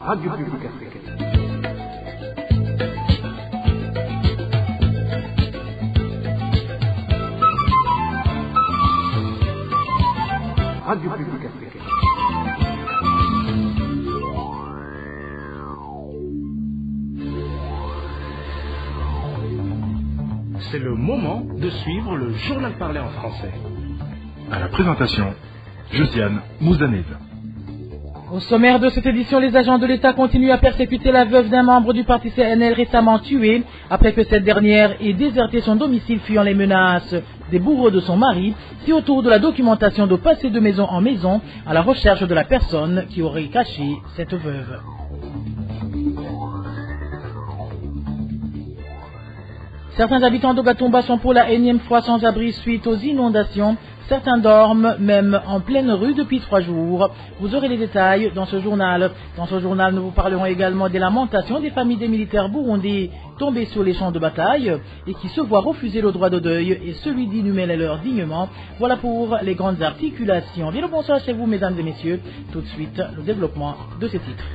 Radio Publique Africaine. Radio Publique Africaine. C'est le moment de suivre le journal parlé en français. À la présentation, Josiane Mouzanez. Au sommaire de cette édition, les agents de l'État continuent à persécuter la veuve d'un membre du parti CNL récemment tué, après que cette dernière ait déserté son domicile fuyant les menaces des bourreaux de son mari, si autour de la documentation de passer de maison en maison à la recherche de la personne qui aurait caché cette veuve. Certains habitants d'Ogatumba sont pour la énième fois sans abri suite aux inondations. Certains dorment même en pleine rue depuis 3 jours. Vous aurez les détails dans ce journal. Dans ce journal, nous vous parlerons également des lamentations des familles des militaires burundais tombés sur les champs de bataille et qui se voient refuser le droit de deuil et celui d'inhumer les leurs dignement. Voilà pour les grandes articulations. Bien le bonsoir chez vous, mesdames et messieurs. Tout de suite, le développement de ces titres.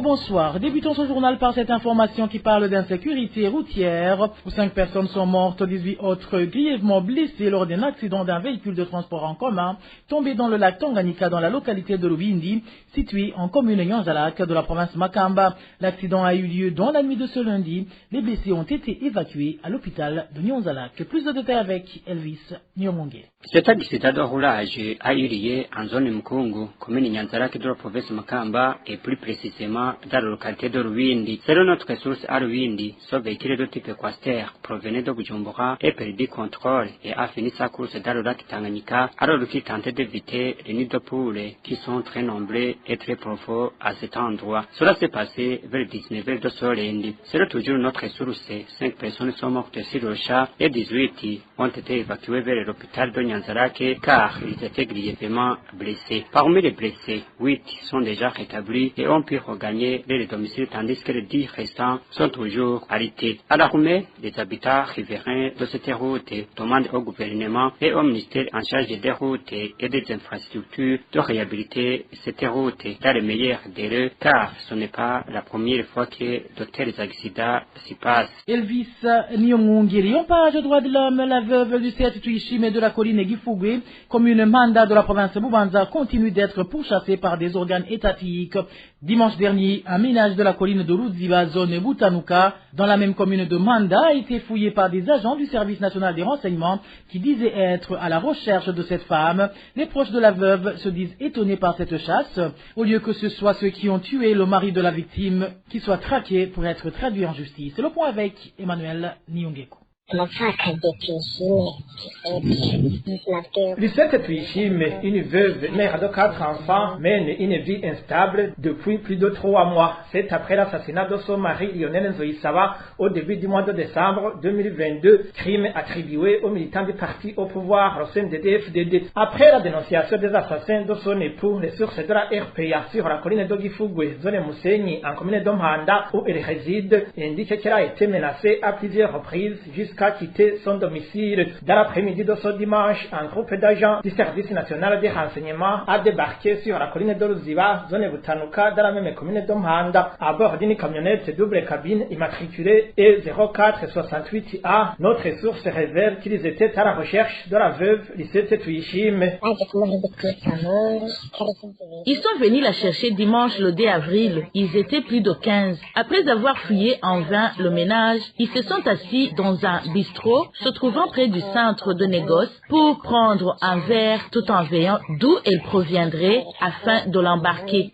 Bonsoir. Débutons ce journal par cette information qui parle d'insécurité routière, où 5 personnes sont mortes, 18 autres grièvement blessées lors d'un accident d'un véhicule de transport en commun tombé dans le lac Tanganyika dans la localité de Lubindi, située en commune Nyanza-Lac de la province Makamba. L'accident a eu lieu dans la nuit de ce lundi. Les blessés ont été évacués à l'hôpital de Nyanza-Lac. Plus de détails avec Elvis Nyomongé. Cet accident de roulage a eu lieu en zone Mkungu, commune Nyanza-Lac de la province Makamba et plus précisément dans la localité de Rwindi. Selon notre source à Rwindi, ce véhicule de type Quaster provenait de Bujumbura et perdu contrôle et a fini sa course dans le lac Tanganyika alors qu'il tentait d'éviter les nids de poules qui sont très nombreux et très profonds à cet endroit. Cela s'est passé vers 19h de ce lundi. Selon toujours notre source, 5 personnes sont mortes sur le champ et 18 ont été évacuées vers l'hôpital de Nyanza-Lac car ils étaient grièvement blessés. Parmi les blessés, 8 sont déjà rétablis et ont pu regagner les domiciles tandis que les 10 restants sont toujours arrêtés. À l'armée, les habitants riverains de cette route demandent au gouvernement et au ministère en charge des routes et des infrastructures de réhabiliter cette route dans les meilleurs délais car ce n'est pas la première fois que de tels accidents s'y passent. Elvis Nyomongiri, on page droit de l'homme, la veuve du Seat Tuishime et de la colline Gifugwe, commune mandat de la province de Bubanza, continue d'être pourchassée par des organes étatiques. Dimanche dernier, un ménage de la colline de Rudziba, zone Butanuka, dans la même commune de Manda, a été fouillé par des agents du service national des renseignements qui disaient être à la recherche de cette femme. Les proches de la veuve se disent étonnés par cette chasse, au lieu que ce soit ceux qui ont tué le mari de la victime qui soient traqués pour être traduits en justice. C'est le point avec Emmanuel Nyongeko. Lucette Tuishime, une veuve mère de 4 enfants, mène une vie instable depuis plus de 3 mois. C'est après l'assassinat de son mari Lionel Nzoïsaba au début du mois de décembre 2022, crime attribué aux militants du parti au pouvoir, le CNDD-FDD. Après la dénonciation des assassins de son époux, les sources de la RPA sur la colline de Gifugwe, zone Moussenyi, en commune de Mhanda, où elle réside, indiquent qu'elle a été menacée à plusieurs reprises jusqu'à quitter son domicile. Dans l'après-midi de ce dimanche, un groupe d'agents du service national des renseignements a débarqué sur la colline de Ruziba, zone Butanuka, dans la même commune de Mhanda, à bord d'une camionnette double cabine immatriculée E0468A. Notre source révèle qu'ils étaient à la recherche de la veuve Lucette Tuishime. Ils sont venus la chercher dimanche le 2 avril. Ils étaient plus de 15. Après avoir fouillé en vain le ménage, ils se sont assis dans un bistrot se trouvant près du centre de négoce pour prendre un verre tout en veillant d'où elle proviendrait afin de l'embarquer.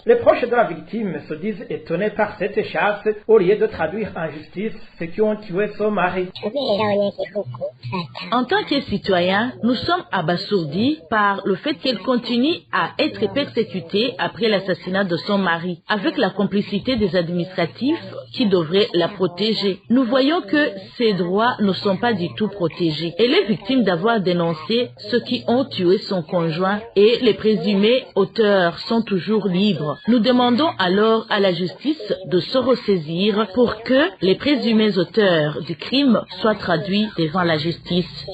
Les proches de la victime se disent étonnés par cette chasse au lieu de traduire en justice ceux qui ont tué son mari. En tant que citoyens, nous sommes abasourdis par le fait qu'elle continue à être persécutée après l'assassinat de son mari, avec la complicité des administratifs qui devraient la protéger. Nous voyons voyons que ces droits ne sont pas du tout protégés. Elle est victime d'avoir dénoncé ceux qui ont tué son conjoint et les présumés auteurs sont toujours libres. Nous demandons alors à la justice de se ressaisir pour que les présumés auteurs du crime soient traduits devant la justice.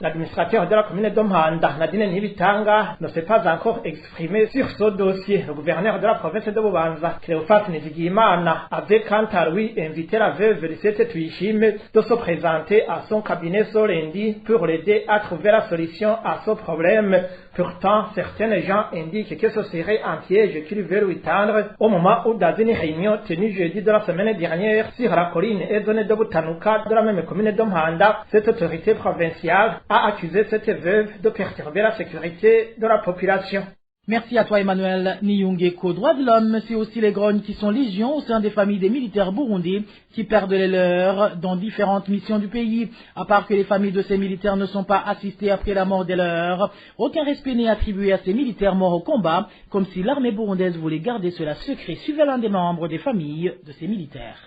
L'administrateur de la commune de Mpanda, Nadine Nibitanga, ne s'est pas encore exprimé sur ce dossier. Le gouverneur de la province de Bubanza, Cléophas Nizigiyimana, avait quant à lui invité la veuve Lisette Tuyishime de se présenter à son cabinet ce lundi pour l'aider à trouver la solution à ce problème. Pourtant, certains gens indiquent que ce serait un piège qu'ils veulent lui tendre au moment où dans une réunion tenue jeudi de la semaine dernière sur la colline et zone de Butanuka de la même commune de Mpanda, cette autorité provinciale a accusé cette veuve de perturber la sécurité de la population. Merci à toi Emmanuel Niyungeko. Droits de l'homme, c'est aussi les grognes qui sont légion au sein des familles des militaires burundais qui perdent les leurs dans différentes missions du pays. À part que les familles de ces militaires ne sont pas assistées après la mort des leurs, aucun respect n'est attribué à ces militaires morts au combat, comme si l'armée burundaise voulait garder cela secret, suivait l'un des membres des familles de ces militaires.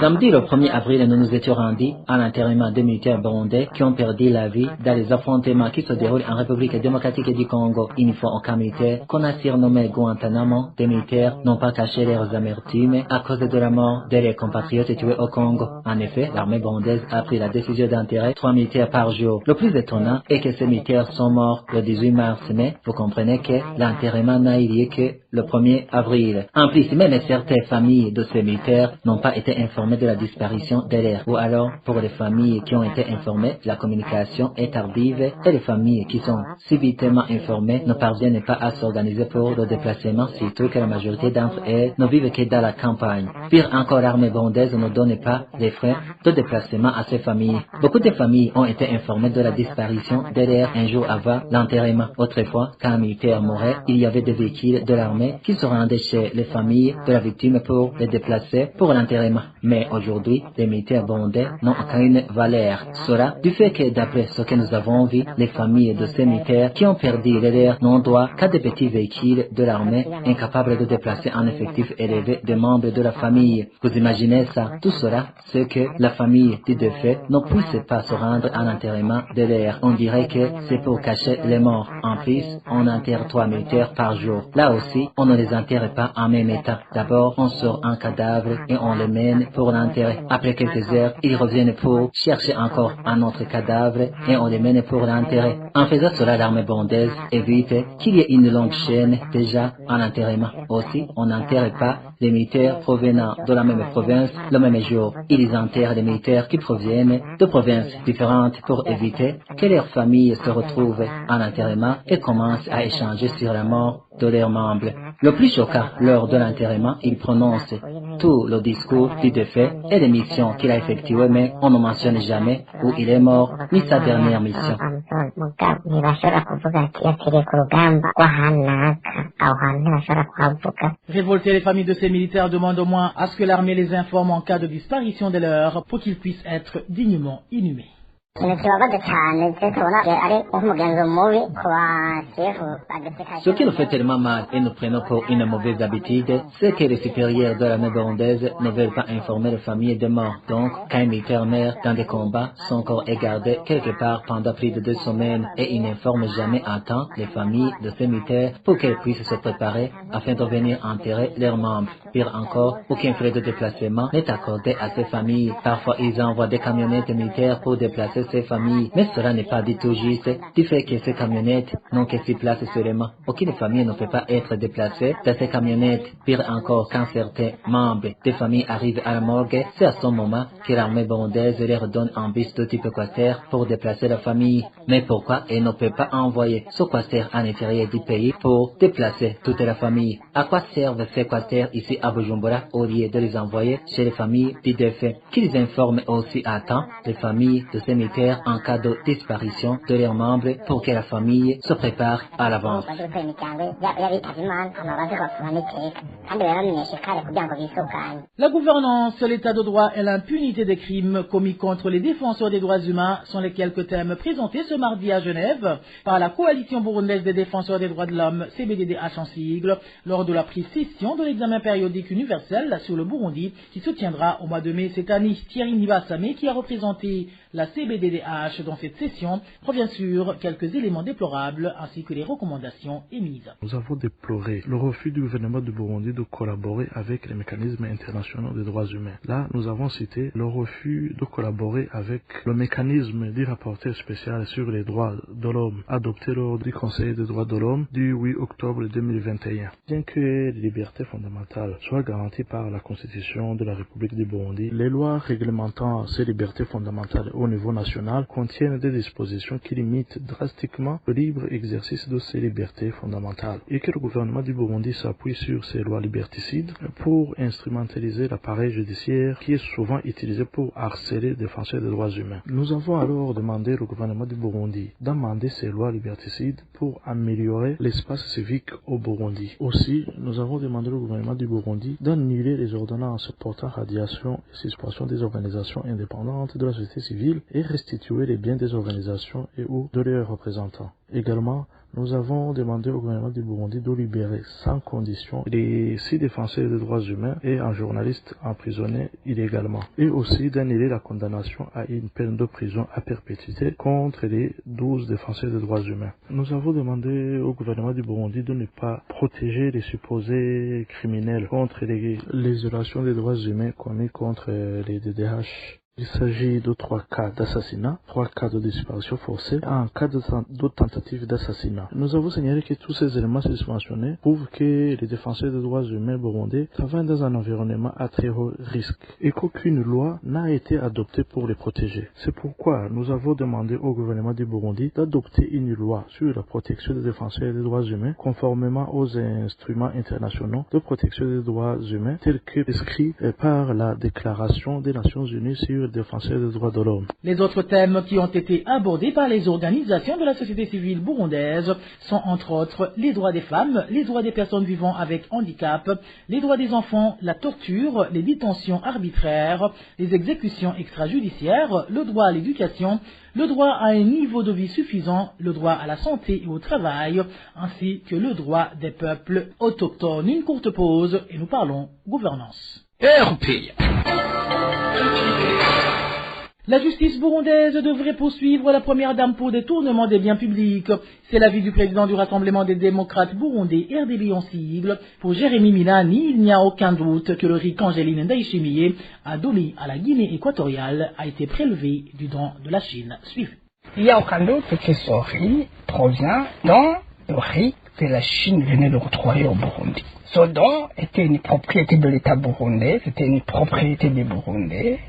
Samedi le 1er avril, nous nous étions rendus à l'enterrement des militaires burundais qui ont perdu la vie dans les affrontements qui se déroulent en République démocratique du Congo. Une fois en cas militaire, qu'on a surnommé Guantanamo, des militaires n'ont pas caché leurs amertumes à cause de la mort de leurs compatriotes tués au Congo. En effet, l'armée burundaise a pris la décision d'enterrer 3 militaires par jour. Le plus étonnant est que ces militaires sont morts le 18 mars, mais vous comprenez que l'enterrement n'a eu lieu que le 1er avril. En plus, même certaines familles de ces militaires n'ont pas été informées de la disparition de leurs. Ou alors, pour les familles qui ont été informées, la communication est tardive et les familles qui sont subitement informées ne parviennent pas à s'organiser pour le déplacement, surtout que la majorité d'entre elles ne vivent que dans la campagne. Pire encore, l'armée burundaise ne donne pas les frais de déplacement à ces familles. Beaucoup de familles ont été informées de la disparition de leurs un jour avant l'enterrement. Autrefois, quand un militaire mourait, il y avait des véhicules de l'armée qui se rendaient chez les familles de la victime pour les déplacer pour l'enterrement. Mais aujourd'hui, les militaires burundais n'ont aucune valeur. Cela du fait que d'après ce que nous avons vu, les familles de ces militaires qui ont perdu les leurs n'ont droit qu'à des petits véhicules de l'armée incapables de déplacer un effectif élevé de membres de la famille. Vous imaginez ça? Tout cela, c'est que la famille du défunt ne puisse pas se rendre à l'enterrement de leurs. On dirait que c'est pour cacher les morts. En plus, on enterre 3 militaires par jour. Là aussi, on ne les enterre pas en même état. D'abord, on sort un cadavre et on les mène pour l'enterrer. Après quelques heures, ils reviennent pour chercher encore un autre cadavre et on les mène pour l'enterrer. En faisant cela, l'armée burundaise évite qu'il y ait une longue chaîne déjà en enterrement. Aussi, on n'enterre pas les militaires provenant de la même province le même jour. Ils enterrent les militaires qui proviennent de provinces différentes pour éviter que leurs familles se retrouvent en enterrement et commencent à échanger sur la mort de leurs membres. Le plus choquant, lors de l'enterrement, il prononce tout le discours du défunt et les missions qu'il a effectuées, mais on ne mentionne jamais où il est mort ni sa dernière mission. Révolter les familles de ces militaires demandent au moins à ce que l'armée les informe en cas de disparition de leurs pour qu'ils puissent être dignement inhumés. Ce qui nous fait tellement mal et nous prenons pour une mauvaise habitude, c'est que les supérieurs de l'armée burundaise ne veulent pas informer les familles de morts. Donc, quand un militaire meurt dans des combats, son corps est gardé quelque part pendant plus de 2 semaines et ils n'informent jamais à temps les familles de ces militaires pour qu'elles puissent se préparer afin de venir enterrer leurs membres. Pire encore, aucun frais de déplacement n'est accordé à ces familles. Parfois, ils envoient des camionnettes militaires pour déplacer ces familles, mais cela n'est pas du tout juste du fait que ces camionnettes n'ont que 6 places seulement. Aucune famille ne peut pas être déplacée dans ces camionnettes. Pire encore, quand certains membres des familles arrivent à la morgue, c'est à ce moment que l'armée burundaise leur donne un bus de type quater pour déplacer la famille. Mais pourquoi elle ne peut pas envoyer ce quater à l'intérieur du pays pour déplacer toute la famille? À quoi servent ces quater ici à Bujumbura au lieu de les envoyer chez les familles du défunt? Qu'ils informent aussi à temps les familles de ces militaires en cas de disparition de leurs membres pour que la famille se prépare à l'avance. La gouvernance, l'état de droit et l'impunité des crimes commis contre les défenseurs des droits humains sont les quelques thèmes présentés ce mardi à Genève par la coalition burundaise des défenseurs des droits de l'homme, CBDDH en sigle, lors de la prise session de l'examen périodique universel sur le Burundi qui se tiendra au mois de mai cette année. Thierry Nibasame, qui a représenté la CBDDH dans cette session, revient sur quelques éléments déplorables ainsi que les recommandations émises. Nous avons déploré le refus du gouvernement du Burundi de collaborer avec les mécanismes internationaux des droits humains. Là, nous avons cité le refus de collaborer avec le mécanisme du rapporteur spécial sur les droits de l'homme adopté lors du Conseil des droits de l'homme du 8 octobre 2021. Bien que les libertés fondamentales soient garanties par la Constitution de la République du Burundi, les lois réglementant ces libertés fondamentales au niveau national contiennent des dispositions qui limitent drastiquement le libre exercice de ces libertés fondamentales et que le gouvernement du Burundi s'appuie sur ces lois liberticides pour instrumentaliser l'appareil judiciaire qui est souvent utilisé pour harceler les défenseurs des droits humains. Nous avons alors demandé au gouvernement du Burundi d'amender ces lois liberticides pour améliorer l'espace civique au Burundi. Aussi, nous avons demandé au gouvernement du Burundi d'annuler les ordonnances portant radiation et suspension des organisations indépendantes de la société civile et restituer les biens des organisations et ou de leurs représentants. Également, nous avons demandé au gouvernement du Burundi de libérer sans condition les 6 défenseurs des droits humains et un journaliste emprisonné illégalement, et aussi d'annuler la condamnation à une peine de prison à perpétuité contre les 12 défenseurs des droits humains. Nous avons demandé au gouvernement du Burundi de ne pas protéger les supposés criminels contre les violations des droits humains commis contre les DDH. Il s'agit de 3 cas d'assassinat, 3 cas de disparition forcée et un cas de tentative d'assassinat. Nous avons signalé que tous ces éléments mentionnés prouvent que les défenseurs des droits humains burundais travaillent dans un environnement à très haut risque et qu'aucune loi n'a été adoptée pour les protéger. C'est pourquoi nous avons demandé au gouvernement du Burundi d'adopter une loi sur la protection des défenseurs des droits humains conformément aux instruments internationaux de protection des droits humains tels que prescrits par la Déclaration des Nations Unies sur défenseurs des droits de l'homme. Les autres thèmes qui ont été abordés par les organisations de la société civile burundaise sont entre autres les droits des femmes, les droits des personnes vivant avec handicap, les droits des enfants, la torture, les détentions arbitraires, les exécutions extrajudiciaires, le droit à l'éducation, le droit à un niveau de vie suffisant, le droit à la santé et au travail, ainsi que le droit des peuples autochtones. Une courte pause et nous parlons gouvernance. La justice burundaise devrait poursuivre la première dame pour détournement des biens publics. C'est l'avis du président du Rassemblement des démocrates burundais, RDB en sigle. Pour Jérémy Milani, il n'y a aucun doute que le RIC Angeline Ndayishimiye, donné à la Guinée équatoriale, a été prélevé du don de la Chine. Suivez. Il n'y a aucun doute que ce riz provient dans le riz que la Chine venait de octroyer au Burundi. Ce don était une propriété de l'État burundais, c'était une propriété des Burundais.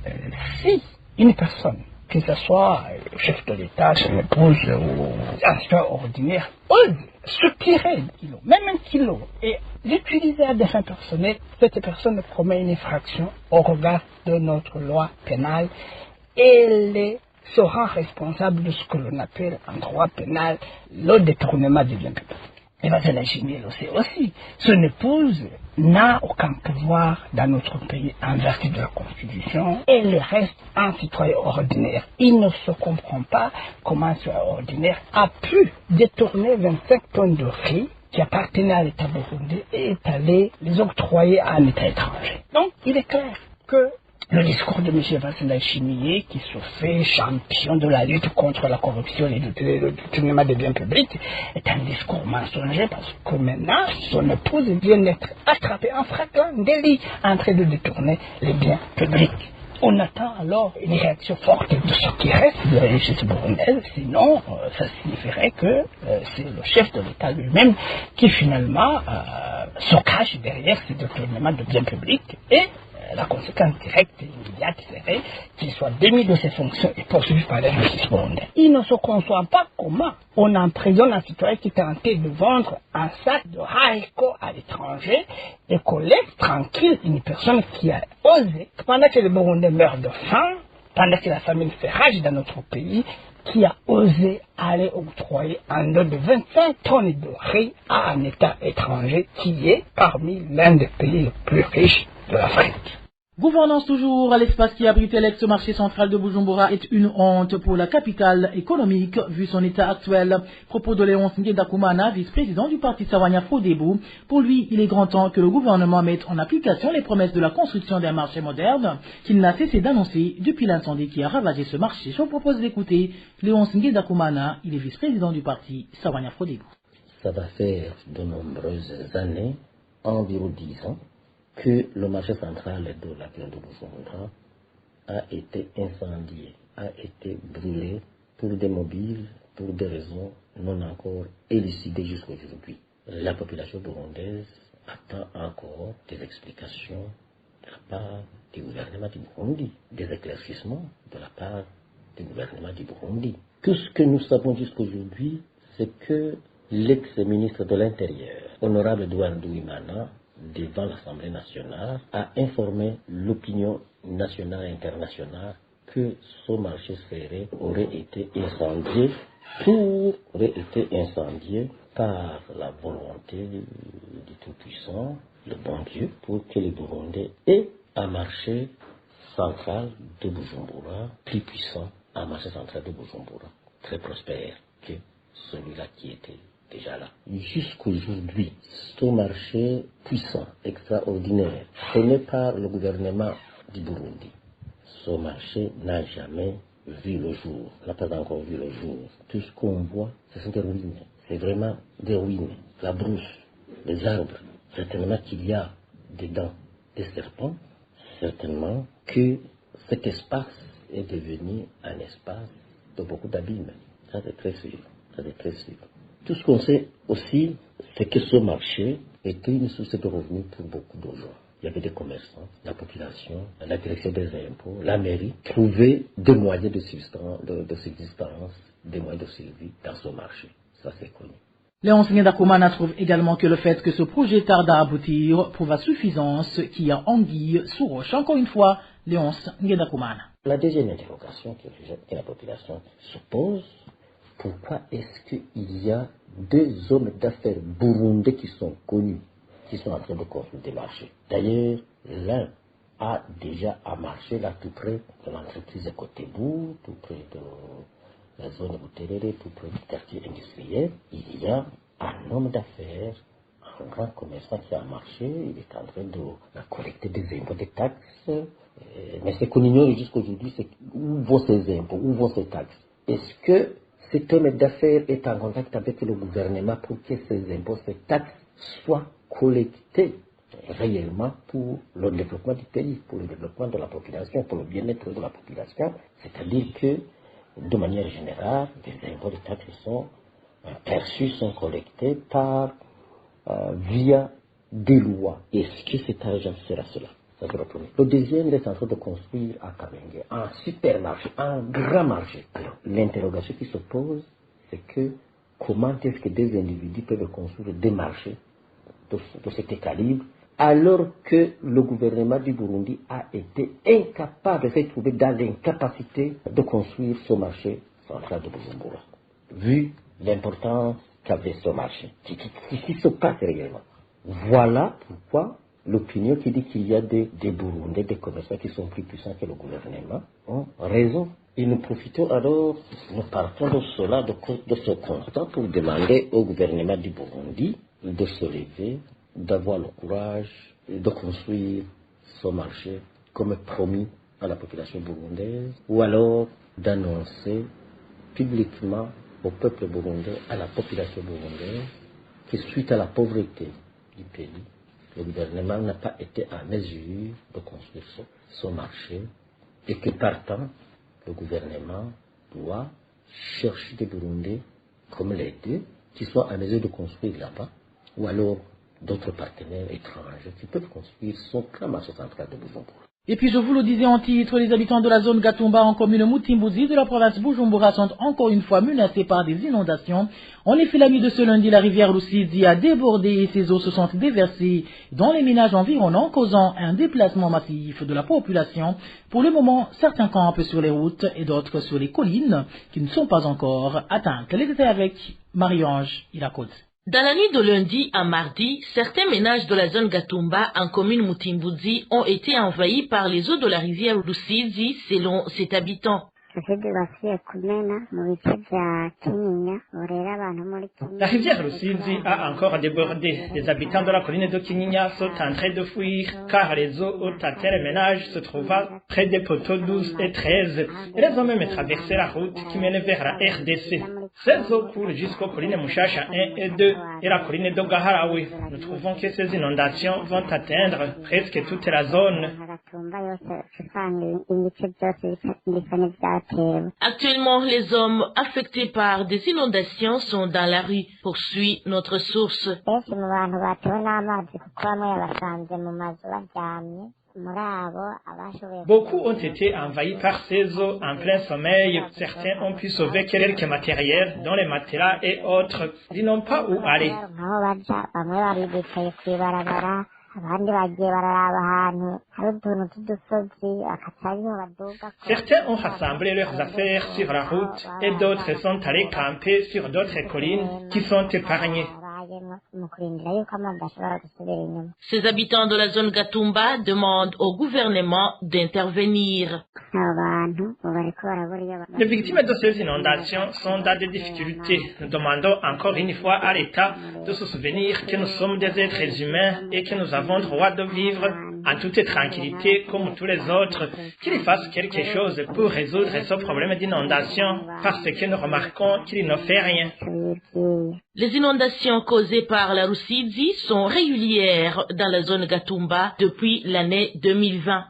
Si une personne, que ce soit le chef de l'État, son épouse ou un citoyen ordinaire, ose se tirer d'un kilo, même un kilo, et l'utiliser à des fins personnelles, cette personne commet une infraction au regard de notre loi pénale et elle se rend responsable de ce que l'on appelle en droit pénal le détournement des biens publics. Et Mme Ndayishimiye le sait aussi. Son épouse n'a aucun pouvoir dans notre pays en vertu de la Constitution. Elle reste un citoyen ordinaire. Il ne se comprend pas comment un citoyen ordinaire a pu détourner 25 tonnes de riz qui appartenaient à l'État burundais et est allé les octroyer à un État étranger. Donc, il est clair que le discours de M. Mme Ndayishimiye, qui se fait champion de la lutte contre la corruption et le détournement des biens publics, est un discours mensonger parce que maintenant, son épouse vient d'être attrapée en flagrant délit en train de détourner les biens publics. On attend alors une réaction forte de ce qui reste de la justice burundaise, sinon ça signifierait que c'est le chef de l'État lui-même qui finalement se cache derrière ces détournements de biens publics et la conséquence directe et immédiate serait qu'il soit démis de ses fonctions et poursuivi par la justice burundaise. Il ne se conçoit pas comment on emprisonne un citoyen qui tentait de vendre un sac de haricots à l'étranger et qu'on laisse tranquille une personne qui a osé, pendant que les Burundais meurent de faim, pendant que la famine fait rage dans notre pays, qui a osé aller octroyer un lot de 25 tonnes de riz à un État étranger qui est parmi l'un des pays les plus riches de l'Afrique. Gouvernance toujours, l'espace qui abrite l'ex-marché central de Bujumbura est une honte pour la capitale économique vu son état actuel. Propos de Léonce Ngendakumana, vice-président du parti Sawanya Frodebo. Pour lui, il est grand temps que le gouvernement mette en application les promesses de la construction d'un marché moderne qu'il n'a cessé d'annoncer depuis l'incendie qui a ravagé ce marché. Je vous propose d'écouter Léonce Ngendakumana, il est vice-président du parti Sawanya Frodebo. Ça va faire de nombreuses années, environ 10 ans, que le marché central de la ville de Bujumbura a été incendié, a été brûlé pour des mobiles, pour des raisons non encore élucidées jusqu'à aujourd'hui. La population burundaise attend encore des explications de la part du gouvernement du Burundi, des éclaircissements de la part du gouvernement du Burundi. Tout ce que nous savons jusqu'à aujourd'hui, c'est que l'ex-ministre de l'Intérieur, honorable Edouard Douimana, devant l'Assemblée nationale, a informé l'opinion nationale et internationale que ce marché ferré aurait été incendié par la volonté du Tout-Puissant, le bon Dieu, pour que les Burundais aient un marché central de Bujumbura plus puissant, un marché central de Bujumbura très prospère que celui-là qui était déjà là. Jusqu'aujourd'hui, ce marché puissant, extraordinaire, tenu par le gouvernement du Burundi, ce marché n'a jamais vu le jour, n'a pas encore vu le jour. Tout ce qu'on voit, ce sont des ruines. C'est vraiment des ruines. La brousse, les arbres. Certainement qu'il y a dedans des serpents. Certainement que cet espace est devenu un espace de beaucoup d'abîmes. Ça c'est très sûr. Ça c'est très sûr. Tout ce qu'on sait aussi, c'est que ce marché était une source de revenus pour beaucoup de gens. Il y avait des commerçants, la population, la direction des impôts, la mairie, trouvaient des moyens de subsistance, des moyens de survie dans ce marché. Ça, c'est connu. Léonce Ngendakumana trouve également que le fait que ce projet tarde à aboutir prouve à suffisance qu'il y a anguille sous roche. Encore une fois, Léonce Ngendakumana. La deuxième interrogation que la population se pose, pourquoi est-ce qu'il y a deux hommes d'affaires burundais qui sont connus, qui sont en train de construire des marchés? D'ailleurs, l'un a déjà un marché là tout près de l'entreprise de Kotebou, tout près de la zone de Buterere, tout près du quartier industriel. Il y a un homme d'affaires, un grand commerçant qui a un marché, il est en train de collecter des impôts, des taxes. Mais ce qu'on ignore jusqu'aujourd'hui, c'est où vont ces impôts, où vont ces taxes. Est-ce que cet homme d'affaires est en contact avec le gouvernement pour que ces impôts, ces taxes soient collectés réellement pour le développement du pays, pour le développement de la population, pour le bien-être de la population? C'est-à-dire que, de manière générale, les impôts et taxes sont perçus, sont collectés via des lois. Est-ce que cet argent sera cela? Ça c'est le premier. Le deuxième, il est en train de construire à Kamenge un supermarché, un grand marché. Alors, l'interrogation qui se pose, c'est que comment est-ce que des individus peuvent construire des marchés de cet calibre, alors que le gouvernement du Burundi a été incapable de se trouver dans l'incapacité de construire ce marché central de Bujumbura, vu l'importance qu'avait ce marché, qui se passe réellement. Voilà pourquoi l'opinion qui dit qu'il y a des Burundais, des commerçants qui sont plus puissants que le gouvernement, ont raison. Et nous profitons alors, nous partons de cela, de ce constat pour demander au gouvernement du Burundi de se lever, d'avoir le courage de construire ce marché comme promis à la population burundaise, ou alors d'annoncer publiquement au peuple burundais, à la population burundaise, que suite à la pauvreté du pays, le gouvernement n'a pas été en mesure de construire ce marché et que partant, le gouvernement doit chercher des Burundais comme les deux qui soient en mesure de construire là-bas, ou alors d'autres partenaires étrangers qui peuvent construire son grand marché central de Bujumbura. Et puis je vous le disais en titre, les habitants de la zone Gatumba en commune Mutimbuzi de la province Bujumbura sont encore une fois menacés par des inondations. En effet, la nuit de ce lundi, la rivière Rusizi a débordé et ses eaux se sont déversées dans les ménages environnants, causant un déplacement massif de la population. Pour le moment, certains campent sur les routes et d'autres sur les collines qui ne sont pas encore atteintes. Les détails avec Marie-Ange Irakote. Dans la nuit de lundi à mardi, certains ménages de la zone Gatumba en commune Mutimbuzi ont été envahis par les eaux de la rivière Rusizi selon cet habitant. La rivière Rusizi a encore débordé. Les habitants de la colline de Kinyinya sont en train de fuir car les eaux hautes à terre et ménages se trouvaient près des poteaux 12 et 13. Elles ont même traversé la route qui mène vers la RDC. Ces eaux coulent jusqu'aux collines Mushasha 1 et 2 et la colline de Gaharawi. Nous trouvons que ces inondations vont atteindre presque toute la zone. Actuellement, les hommes affectés par des inondations sont dans la rue, poursuit notre source. Beaucoup ont été envahis par ces eaux en plein sommeil. Certains ont pu sauver quelques matériels, dont les matelas et autres. Ils n'ont pas où aller. Certains ont rassemblé leurs affaires sur la route et d'autres sont allés camper sur d'autres collines qui sont épargnées. Ces habitants de la zone Gatumba demandent au gouvernement d'intervenir. Les victimes de ces inondations sont dans des difficultés. Nous demandons encore une fois à l'État de se souvenir que nous sommes des êtres humains et que nous avons droit de vivre en toute tranquillité comme tous les autres, qu'il fasse quelque chose pour résoudre ce problème d'inondation parce que nous remarquons qu'il ne fait rien. Les inondations causées par la Rusizi sont régulières dans la zone Gatumba depuis l'année 2020.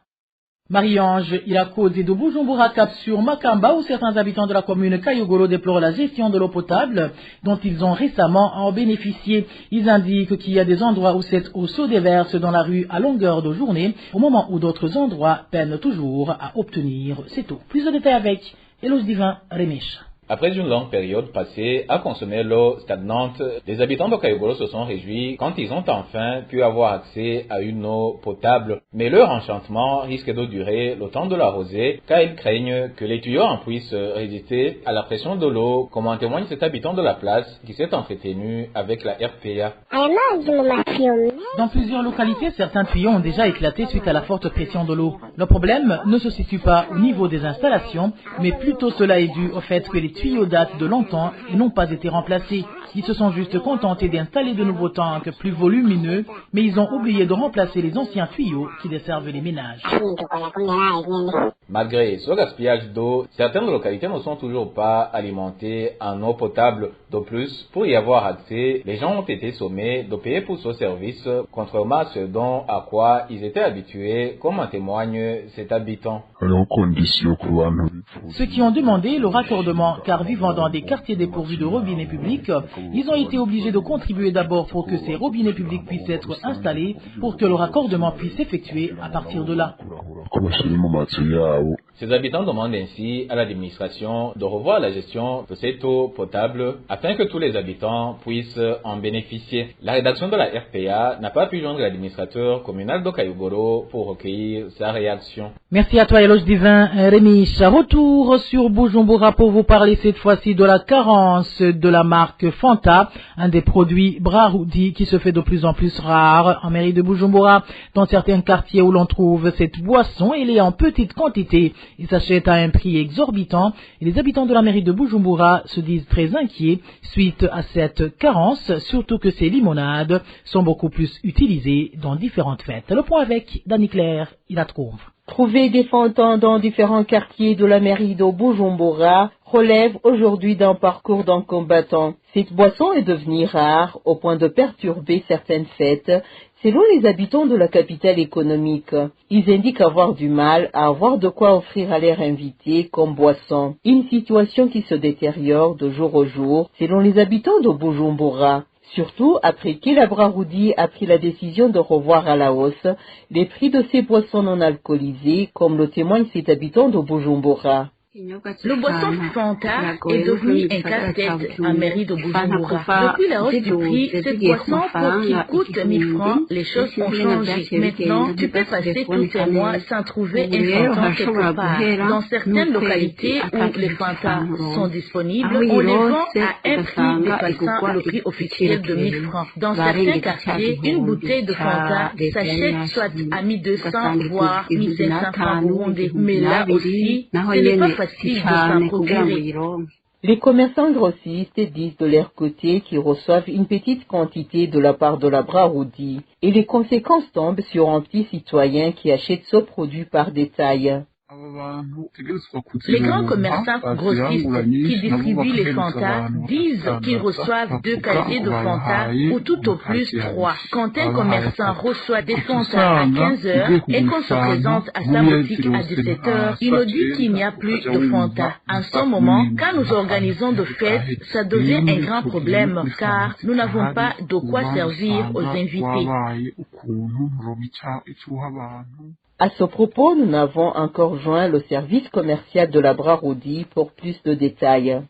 Marie-Ange Irakoze de Bujumbura Cap sur Makamba où certains habitants de la commune Kayogoro déplorent la gestion de l'eau potable dont ils ont récemment en bénéficié. Ils indiquent qu'il y a des endroits où cette eau se déverse dans la rue à longueur de journée au moment où d'autres endroits peinent toujours à obtenir cette eau. Plus de détails avec Eloge Divin Rémiche. Après une longue période passée à consommer l'eau stagnante, les habitants de Kayogoro se sont réjouis quand ils ont enfin pu avoir accès à une eau potable. Mais leur enchantement risque de durer le temps de la rosée, car ils craignent que les tuyaux en puissent résister à la pression de l'eau, comme en témoigne cet habitant de la place qui s'est entretenu avec la RPA. Dans plusieurs localités, certains tuyaux ont déjà éclaté suite à la forte pression de l'eau. Le problème ne se situe pas au niveau des installations, mais plutôt cela est dû au fait que les tuyaux datent de longtemps et n'ont pas été remplacés. Ils se sont juste contentés d'installer de nouveaux tanks plus volumineux, mais ils ont oublié de remplacer les anciens tuyaux qui desservent les ménages. Malgré ce gaspillage d'eau, certaines localités ne sont toujours pas alimentées en eau potable. De plus, pour y avoir accès, les gens ont été sommés de payer pour ce service, contrairement à ce dont à quoi ils étaient habitués, comme en témoigne cet habitant. Ceux qui ont demandé le raccordement, car vivant dans des quartiers dépourvus de robinets publics, ils ont été obligés de contribuer d'abord pour que ces robinets publics puissent être installés, pour que le raccordement puisse s'effectuer à partir de là. Ces habitants demandent ainsi à l'administration de revoir la gestion de cette eau potable afin que tous les habitants puissent en bénéficier. La rédaction de la RPA n'a pas pu joindre l'administrateur communal de Kayogoro pour recueillir sa réaction. Merci à toi, Eloge Divin Rémiche. Retour sur Bujumbura pour vous parler cette fois-ci de la carence de la marque Fanta, un des produits Braroudi qui se fait de plus en plus rare en mairie de Bujumbura. Dans certains quartiers où l'on trouve cette boisson, elle est en petite quantité et s'achète à un prix exorbitant. Et les habitants de la mairie de Bujumbura se disent très inquiets suite à cette carence, surtout que ces limonades sont beaucoup plus utilisées dans différentes fêtes. Le point avec Dani Claire, il la trouve. Trouver des Fanta dans différents quartiers de la mairie de Bujumbura relève aujourd'hui d'un parcours d'un combattant. Cette boisson est devenue rare au point de perturber certaines fêtes, selon les habitants de la capitale économique. Ils indiquent avoir du mal à avoir de quoi offrir à leurs invités comme boisson. Une situation qui se détériore de jour au jour, selon les habitants de Bujumbura. Surtout après qu'Elabraroudi a pris la décision de revoir à la hausse les prix de ces boissons non alcoolisées, comme le témoigne cet habitant de Bujumbura. Le boisson Fanta est devenu un casse-tête en mairie de Bujumbura. Depuis la hausse du prix, cette boisson, pour qu'il coûte 1000 francs, les choses ont changé. Maintenant, tu peux passer tous ces mois sans trouver un Fanta quelque part. Dans certaines localités où les Fanta sont disponibles, on les vend à un prix dépassant le prix officiel de 1000 francs. Dans certains quartiers, une bouteille de Fanta s'achète soit à 1200 voire 1500 francs burundais. Mais là aussi, ce n'est pas facile de s'en procurer. Les commerçants grossistes disent de leur côté qu'ils reçoivent une petite quantité de la part de Elabraroudi et les conséquences tombent sur un petit citoyen qui achète ce produit par détail. Les grands commerçants grossistes qui distribuent les Fanta disent qu'ils reçoivent 2 qualités de Fanta ou tout au plus 3. Quand un commerçant reçoit des Fanta à 15 heures et qu'on se présente à sa boutique à 17 heures, il nous dit qu'il n'y a plus de Fanta. En ce moment, quand nous organisons de fêtes, ça devient un grand problème car nous n'avons pas de quoi servir aux invités. À ce propos, nous n'avons encore joint le service commercial de Elabraroudi pour plus de détails.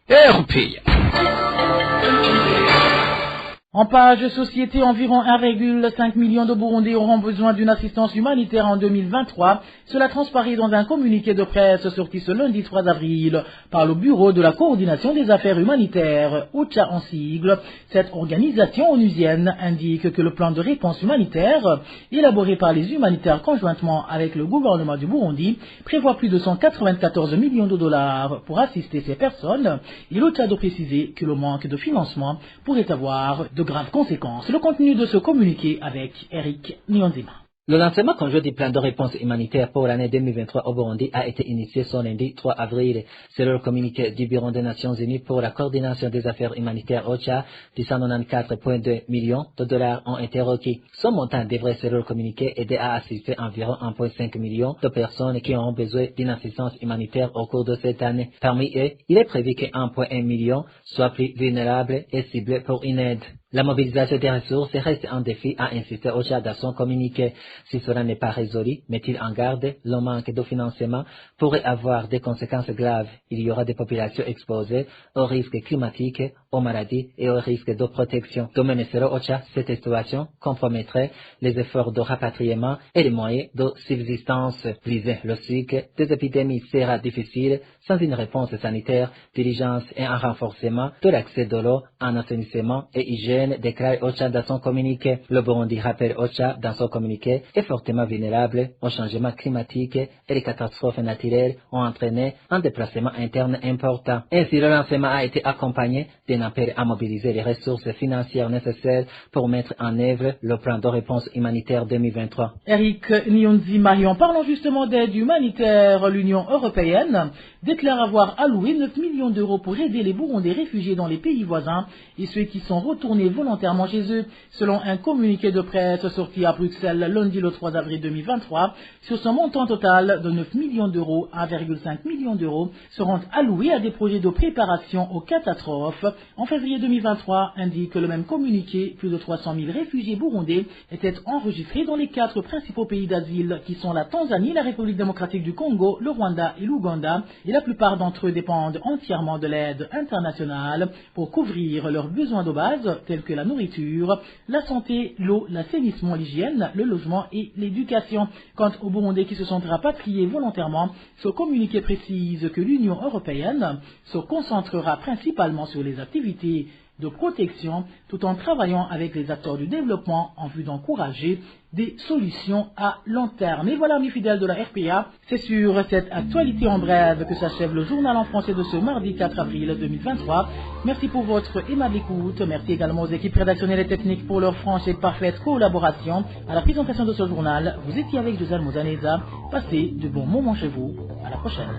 En page société, environ 1,5 million de Burundais auront besoin d'une assistance humanitaire en 2023. Cela transparaît dans un communiqué de presse sorti ce lundi 3 avril par le Bureau de la coordination des affaires humanitaires, OCHA en sigle. Cette organisation onusienne indique que le plan de réponse humanitaire, élaboré par les humanitaires conjointement avec le gouvernement du Burundi, prévoit plus de 194 millions de dollars pour assister ces personnes. Et l'OCHA doit préciser que le manque de financement pourrait avoir de graves conséquences. Le contenu de ce communiqué avec Eric Nyonzima. Le lancement conjoint du plan de réponse humanitaire pour l'année 2023 au Burundi a été initié ce lundi 3 avril. Selon le communiqué du Bureau des Nations Unies pour la coordination des affaires humanitaires OCHA, 194,2 millions de dollars ont été requis. Ce montant devrait, selon le communiqué, aider à assister environ 1,5 million de personnes qui auront besoin d'une assistance humanitaire au cours de cette année. Parmi eux, il est prévu que 1,1 million soient plus vulnérables et ciblés pour une aide. La mobilisation des ressources reste un défi, a insisté OCHA dans son communiqué. Si cela n'est pas résolu, met-il en garde, le manque de financement pourrait avoir des conséquences graves. Il y aura des populations exposées aux risques climatiques, aux maladies et aux risques de protection. De même, selon OCHA, cette situation compromettrait les efforts de rapatriement et les moyens de subsistance. Lisez, le cycle des épidémies sera difficile sans une réponse sanitaire, diligence et un renforcement de l'accès de l'eau, en assainissement et hygiène, déclare OCHA dans son communiqué. Le Burundi rappelle OCHA dans son communiqué est fortement vulnérable au changement climatique et les catastrophes naturelles ont entraîné un déplacement interne important. Ainsi, le lancement a été accompagné d'un appel à mobiliser les ressources financières nécessaires pour mettre en œuvre le plan de réponse humanitaire 2023. Eric Nyonzima, et en parlant justement d'aide humanitaire, l'Union européenne déclare avoir alloué 9 millions d'euros pour aider les Burundais réfugiés dans les pays voisins et ceux qui sont retournés volontairement chez eux. Selon un communiqué de presse sorti à Bruxelles lundi le 3 avril 2023, sur ce montant total de 9 millions d'euros, 1,5 million d'euros seront alloués à des projets de préparation aux catastrophes. En février 2023, indique le même communiqué, plus de 300 000 réfugiés burundais étaient enregistrés dans les 4 principaux pays d'asile qui sont la Tanzanie, la République démocratique du Congo, le Rwanda et l'Ouganda, et la plupart d'entre eux dépendent entièrement de l'aide internationale pour couvrir leurs besoins de base tels que la nourriture, la santé, l'eau, l'assainissement, l'hygiène, le logement et l'éducation. Quant aux Burundais qui se sont rapatriés volontairement, ce communiqué précise que l'Union européenne se concentrera principalement sur les activités de protection tout en travaillant avec les acteurs du développement en vue d'encourager des solutions à long terme. Et voilà, mes fidèles de la RPA, c'est sur cette actualité en brève que s'achève le journal en français de ce mardi 4 avril 2023. Merci pour votre aimable écoute. Merci également aux équipes rédactionnelles et techniques pour leur franche et parfaite collaboration. À la présentation de ce journal, vous étiez avec Josiane Mouzaneza. Passez de bons moments chez vous. À la prochaine.